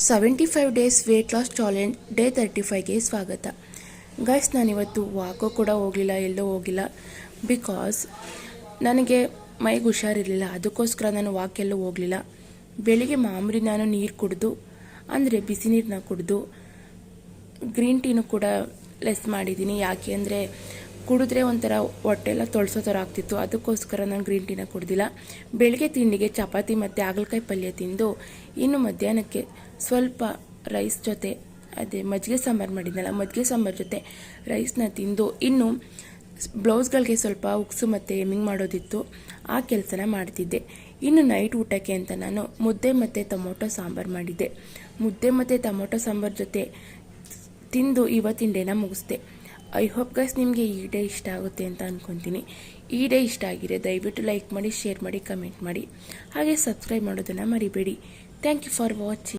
75 days weight loss challenge day 35ಗೆ ಸ್ವಾಗತ. Guys, ನಾನಿವತ್ತು ವಾಕೋ ಕೂಡ ಹೋಗಲಿಲ್ಲ, ಎಲ್ಲೂ ಹೋಗಿಲ್ಲ. ಬಿಕಾಸ್ ನನಗೆ ಮೈಗೆ ಹುಷಾರಿರಲಿಲ್ಲ, ಅದಕ್ಕೋಸ್ಕರ ನಾನು ವಾಕೆಲ್ಲೂ ಹೋಗಲಿಲ್ಲ. ಬೆಳಿಗ್ಗೆ ಮಾಮೂಲಿ ನಾನು ನೀರು ಕುಡಿದು, ಅಂದರೆ ಬಿಸಿ ನೀರನ್ನ ಕುಡಿದು, ಗ್ರೀನ್ ಟೀನು ಕೂಡ ಲೆಸ್ ಮಾಡಿದ್ದೀನಿ. ಯಾಕೆ ಅಂದರೆ ಕುಡಿದ್ರೆ ಒಂಥರ ಹೊಟ್ಟೆಲ್ಲ ತೊಳ್ಸೋ ಥರ ಆಗ್ತಿತ್ತು, ಅದಕ್ಕೋಸ್ಕರ ನಾನು ಗ್ರೀನ್ ಟೀನ ಕುಡ್ದಿಲ್ಲ. ಬೆಳಗ್ಗೆ ತಿಂಡಿಗೆ ಚಪಾತಿ ಮತ್ತು ಹಾಗಲಕಾಯಿ ಪಲ್ಯ ತಿಂದು, ಇನ್ನು ಮಧ್ಯಾಹ್ನಕ್ಕೆ ಸ್ವಲ್ಪ ರೈಸ್ ಜೊತೆ ಅದೇ ಮಜ್ಜಿಗೆ ಸಾಂಬಾರು ಮಾಡಿದ್ನಲ್ಲ, ಮಜ್ಜಿಗೆ ಸಾಂಬಾರು ಜೊತೆ ರೈಸ್ನ ತಿಂದು, ಇನ್ನು ಬ್ಲೌಸ್ಗಳಿಗೆ ಸ್ವಲ್ಪ ಉಕ್ಸು ಮತ್ತು ಎಮ್ಮಿಂಗ್ ಮಾಡೋದಿತ್ತು, ಆ ಕೆಲಸನ ಮಾಡ್ತಿದ್ದೆ. ಇನ್ನು ನೈಟ್ ಊಟಕ್ಕೆ ಅಂತ ನಾನು ಮುದ್ದೆ ಮತ್ತು ಟೊಮೊಟೊ ಸಾಂಬಾರು ಮಾಡಿದ್ದೆ. ಮುದ್ದೆ ಮತ್ತು ಟೊಮೊಟೊ ಸಾಂಬಾರು ಜೊತೆ ತಿಂದು ಇವತ್ತಿನ ಡೇನ ಮುಗಿಸ್ದೆ. ಐ ಹೋಪ್ ಗೈಸ್ ನಿಮಗೆ ಈ ಡೇ ಇಷ್ಟ ಆಗುತ್ತೆ ಅಂತ ಅಂದ್ಕೊತೀನಿ. ಈ ಡೇ ಇಷ್ಟ ಆಗಿದೆ ದಯವಿಟ್ಟು ಲೈಕ್ ಮಾಡಿ, ಶೇರ್ ಮಾಡಿ, ಕಮೆಂಟ್ ಮಾಡಿ, ಹಾಗೆ ಸಬ್ಸ್ಕ್ರೈಬ್ ಮಾಡೋದನ್ನು ಮರಿಬೇಡಿ. Thank you for watching.